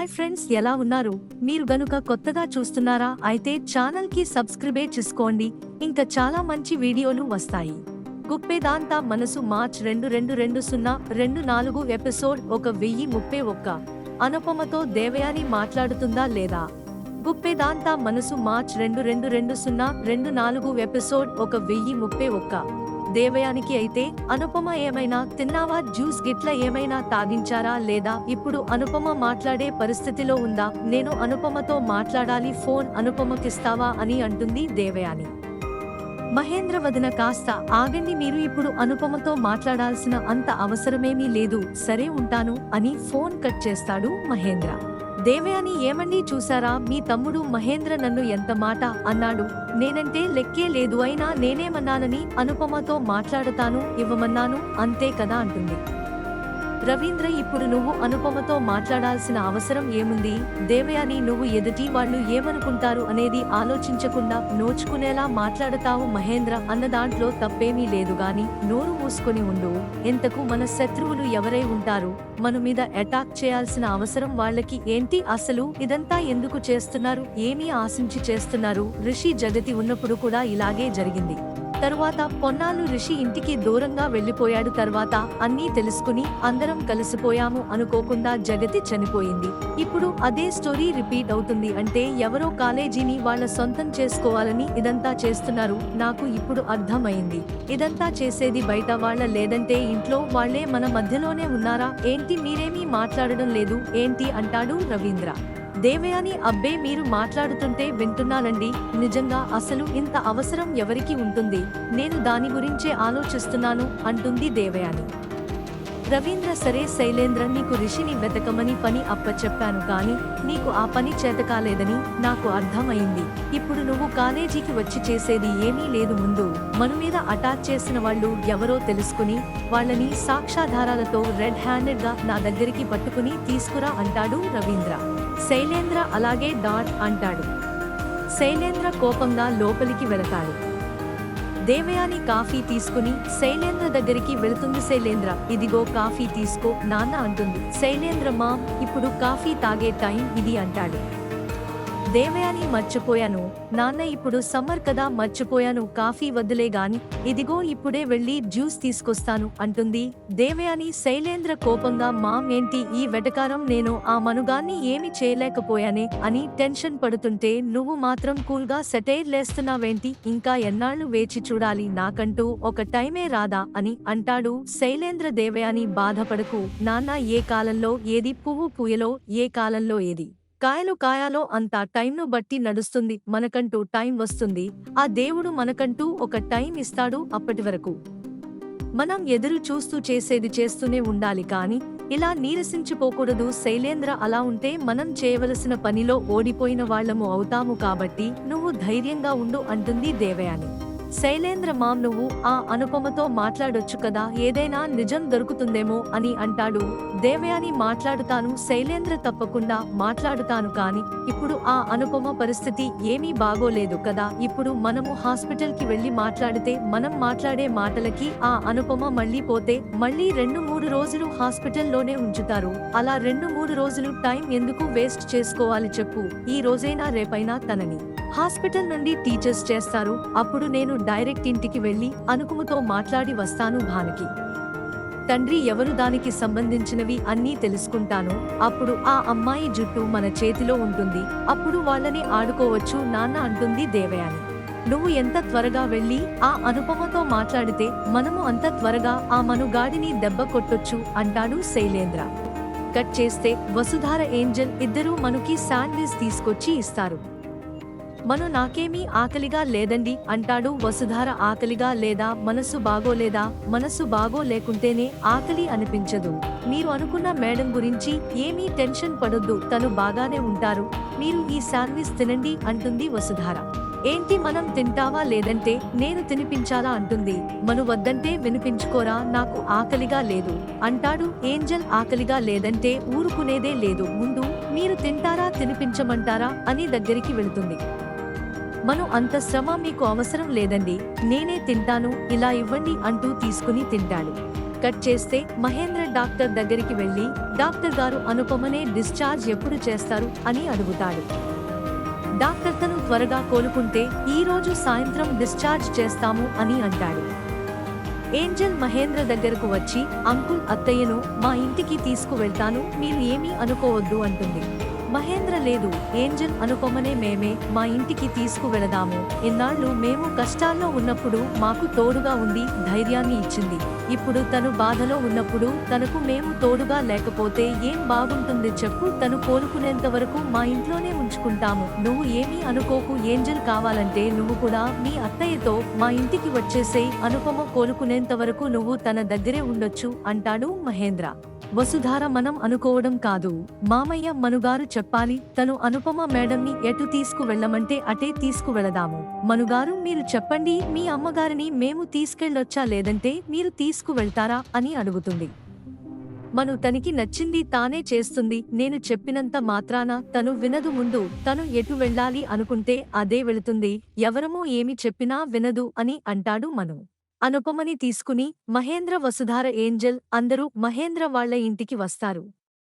Hi friends, ఎలా ఉన్నారు? మీరు గనుక కొత్తగా చూస్తున్నారా అయితే ఛానల్ కి సబ్స్క్రైబ్ చేసుకోండి. ఇంకా చాలా మంచి వీడియోలు వస్తాయి. గుప్పేదాంతా మనసు మార్చ్ 22/2024 ఎపిసోడ్ 1031. అనుపమతో దేవయాని మాట్లాడుతుందా లేదా? గుప్పేదాంతా మనసు మార్చ్ 22/2024 ఎపిసోడ్ 1031. దేవయానికి అయితే అనుపమ ఏమైనా తిన్నావా, జ్యూస్ గిట్ల ఏమైనా తాగించారా లేదా? ఇప్పుడు అనుపమ మాట్లాడే పరిస్థితిలో ఉందా? నేను అనుపమతో మాట్లాడాలి, ఫోన్ అనుపమకిస్తావా అని అంటుంది దేవయాని. మహేంద్ర వదిన, కాస్త ఆగండి, మీరు ఇప్పుడు అనుపమతో మాట్లాడాల్సిన అంత అవసరమేమీ లేదు, సరే ఉంటాను అని ఫోన్ కట్ చేస్తాడు మహేంద్ర. దేవయాని, ఏమండి చూసారా, మీ తమ్ముడు మహేంద్ర నన్ను ఎంత మాట అన్నాడు, నేనంటే లెక్కే లేదు, అయినా నేనేమన్నానని అనుపమతో మాట్లాడతాను ఇవ్వమన్నాను అంతే కదా అంటుంది. రవీంద్ర, ఇప్పుడు నువ్వు అనుపమతో మాట్లాడాల్సిన అవసరం ఏముంది? దేవయాని, నువ్వు ఎదుటి వాళ్ళు ఏమనుకుంటారు అనేది ఆలోచించకుండా నోచుకునేలా మాట్లాడతావు మహేంద్ర అన్న దాంట్లో తప్పేమీ లేదు గాని నోరు మూసుకొని ఉండు. ఎంతకు మన శత్రువులు ఎవరై ఉంటారు? మన మీద అటాక్ చేయాల్సిన అవసరం వాళ్ళకి ఏంటి? అసలు ఇదంతా ఎందుకు చేస్తున్నారు? ఏమీ ఆశించి చేస్తున్నారు? రిషి జగతి ఉన్నప్పుడు కూడా ఇలాగే జరిగింది. తరువాత పొన్నాళ్ళు రిషి ఇంటికి దూరంగా వెళ్లిపోయాడు. తర్వాత అన్నీ తెలుసుకుని అందరం కలిసిపోయాము అనుకోకుండా జగతి చనిపోయింది. ఇప్పుడు అదే స్టోరీ రిపీట్ అవుతుంది. అంటే ఎవరో కాలేజీని వాళ్ళ సొంతం చేసుకోవాలని ఇదంతా చేస్తున్నారు. నాకు ఇప్పుడు అర్థమైంది. ఇదంతా చేసేది బయట వాళ్ళ లేదంటే ఇంట్లో వాళ్లే మన మధ్యలోనే ఉన్నారా? ఏంటి మీరేమీ మాట్లాడడం లేదు ఏంటి అంటాడు రవీంద్ర. దేవయాని, అబ్బే మీరు మాట్లాడుతుంటే వింటున్నానండి, నిజంగా అసలు ఇంత అవసరం ఎవరికి ఉంటుంది? నేను దాని గురించే ఆలోచిస్తున్నాను అంటుంది దేవయాని. రవీంద్ర, సరే శైలేంద్ర, నీకు రిషిని వెతకమని పని అప్పచెప్పాను కానీ నీకు ఆ పని చేతకాలేదని నాకు అర్థమైంది. ఇప్పుడు నువ్వు కాలేజీకి వచ్చి చేసేది ఏమీ లేదు. ముందు మన మీద అటాక్ చేసిన వాళ్ళు ఎవరో తెలుసుకుని వాళ్ళని సాక్ష్యాధారాలతో రెడ్ హ్యాండెడ్ గా నా దగ్గరికి పట్టుకుని తీసుకురా అంటాడు రవీంద్ర. శైలేంద్ర అలాగే డాట్ అంటాడు. శైలేంద్ర కోపంగా లోపలికి వెళతాడు. దేవయాని కాఫీ తీసుకుని శైలేంద్ర దగ్గరికి వెళుతుంది. శైలేంద్ర, ఇదిగో కాఫీ తీసుకో నాన్న అంటుంది. శైలేంద్ర, మా ఇప్పుడు కాఫీ తాగే టైం ఇది అంటాడు. దేవయాని, మర్చిపోయాను నాన్న, ఇప్పుడు సమ్మర్ కదా, మర్చిపోయాను, కాఫీ వద్దులే గాని ఇదిగో ఇప్పుడే వెళ్లి జ్యూస్ తీసుకొస్తాను అంటుంది దేవయాని. శైలేంద్ర కోపంగా, మామ్ ఏంటి ఈ వెటకారం? నేను ఆ మనుగాన్ని ఏమి చేయలేకపోయానే అని టెన్షన్ పడుతుంటే నువ్వు మాత్రం కూల్ గా సెటైర్ లేస్తున్నావేంటి? ఇంకా ఎన్నాళ్లు వేచి చూడాలి? నాకంటూ ఒక టైమే రాదా అని అంటాడు శైలేంద్ర. దేవయాని, బాధపడకు నాన్న, ఏ కాలంలో ఏది పువ్వు పూయలో, ఏ కాలంలో ఏది కాయలు కాయాలో అంతా టైంను బట్టి నడుస్తుంది. మనకంటూ టైం వస్తుంది, ఆ దేవుడు మనకంటూ ఒక టైం ఇస్తాడు. అప్పటి వరకు మనం ఎదురు చూస్తూ చేసేది చేస్తూనే ఉండాలి కానీ ఇలా నీరసించిపోకూడదు. శైలేంద్ర, అలా ఉంటే మనం చేయవలసిన పనిలో ఓడిపోయిన వాళ్లము అవుతాము, కాబట్టి నువ్వు ధైర్యంగా ఉండు అంటుంది దేవయాని. శైలేంద్ర, మామ్ నువ్వు ఆ అనుపమతో మాట్లాడొచ్చు కదా, ఏదైనా నిజం దొరుకుతుందేమో అని అంటాడు. దేవయాని, మాట్లాడుతాను శైలేంద్ర, తప్పకుండా మాట్లాడుతాను, కానీ ఇప్పుడు ఆ అనుపమ పరిస్థితి ఏమీ బాగోలేదు కదా. ఇప్పుడు మనము హాస్పిటల్ కి వెళ్లి మాట్లాడితే మనం మాట్లాడే మాటలకి ఆ అనుపమ మళ్లీ పోతే మళ్లీ 2-3 రోజులు హాస్పిటల్లోనే ఉంచుతారు. అలా 2-3 రోజులు టైం ఎందుకు వేస్ట్ చేసుకోవాలి చెప్పు? ఈ రోజైనా రేపైనా తనని హాస్పిటల్ నుండి టీచర్స్ చేస్తారు. అప్పుడు నేను డైరెక్ట్ ఇంటికి వెళ్లి అనుకుమతో మాట్లాడి వస్తాను. భానుకి తండ్రి ఎవరు, దానికి సంబంధించినవి అన్నీ తెలుసుకుంటాను. అప్పుడు ఆ అమ్మాయి జుట్టు మన చేతిలో ఉంటుంది, అప్పుడు వాళ్ళని ఆడుకోవచ్చు నాన్న అంటుంది దేవయాని. నువ్వు ఎంత త్వరగా వెళ్లి ఆ అనుపమతో మాట్లాడితే మనము అంత త్వరగా ఆ మనుగాడిని దెబ్బ కొట్టొచ్చు అంటాడు శైలేంద్ర. కట్ చేస్తే వసుధార, ఏంజల్ ఇద్దరూ మనుకి శాండ్విచ్ తీసుకొచ్చి ఇస్తారు. మను, నాకేమీ ఆకలిగా లేదండి అంటాడు. వసుధార, ఆకలిగా లేదా? మనసు బాగోలేదా? మనసు బాగోలేకుంటేనే ఆకలి అనిపించదు. మీరు అనుకున్న మేడం గురించి ఏమీ టెన్షన్ పడొద్దు, తను బాగానే ఉంటారు, మీరు ఈ శాండ్విచ్ తినండి అంటుంది వసుధార. ఏంటి, మనం తింటావా లేదంటే నేను తినిపించాలా అంటుంది. మను, వద్దంటే వినిపించుకోరా, నాకు ఆకలిగా లేదు అంటాడు. ఏంజల్, ఆకలిగా లేదంటే ఊరుకునేదే లేదు, ముందు మీరు తింటారా తినిపించమంటారా అని దగ్గరికి వెళుతుంది. మను, అంత శ్రమ మీకు అవసరం లేదండి, నేనే తింటాను, ఇలా ఇవ్వండి అంటూ తీసుకుని తింటాడు. కట్ చేస్తే మహేంద్ర డాక్టర్ దగ్గరికి వెళ్లి డాక్టర్ గారు అనుపమనే డిశ్చార్జ్ ఎప్పుడు చేస్తారు అని అడుగుతాడు. డాక్టర్ తను త్వరగా కోలుకుంటే ఈ రోజు సాయంత్రం డిశ్చార్జ్ చేస్తాము అని అంటాడు. ఏంజెల్ మహేంద్ర దగ్గరకు వచ్చి అంకుల్ అత్తయ్యను మా ఇంటికి తీసుకువెళ్తాను, మీరు ఏమీ అనుకోవద్దు అంటుంది. మహేంద్ర లేదు ఏంజెల్, అనుపమనే మేమే మా ఇంటికి తీసుకువెళదాము. ఇన్నాళ్లు మేము కష్టాల్లో ఉన్నప్పుడు మాకు తోడుగా ఉండి ధైర్యాన్ని ఇచ్చింది. ఇప్పుడు తను బాధలో ఉన్నప్పుడు తనకు మేము తోడుగా లేకపోతే ఏం బాగుంటుంది చెప్పు. తను కోలుకునేంత వరకు మా ఇంట్లోనే ఉంచుకుంటాము. నువ్వు ఏమీ అనుకోకు ఏంజెల్, కావాలంటే నువ్వు కూడా మీ అత్తయ్యతో మా ఇంటికి వచ్చేసేయ్. అనుపమ కోలుకునేంత వరకు నువ్వు తన దగ్గరే ఉండొచ్చు అంటాడు మహేంద్ర. వసుధార మనం అనుకోవడం కాదు, మామయ్య మనుగారు చెప్పాలి. తను అనుపమ మేడంని ఎటు తీసుకువెళ్ళమంటే అటే తీసుకువెళదాము. మనుగారు మీరు చెప్పండి, మీ అమ్మగారిని మేము తీసుకెళ్ళొచ్చా లేదంటే మీరు తీసుకువెళ్తారా అని అడుగుతుంది. మను తనకి నచ్చింది తానే చేస్తుంది. నేను చెప్పినంత మాత్రాన తను వినదు. ముందు తను ఎటు వెళ్ళాలి అనుకుంటే అదే వెళుతుంది. ఎవరమో ఏమి చెప్పినా వినదు అని అంటాడు మను. అనుపమని తీసుకుని మహేంద్ర, వసుధార, ఏంజెల్ అందరూ మహేంద్ర వాళ్ళ ఇంటికి వస్తారు.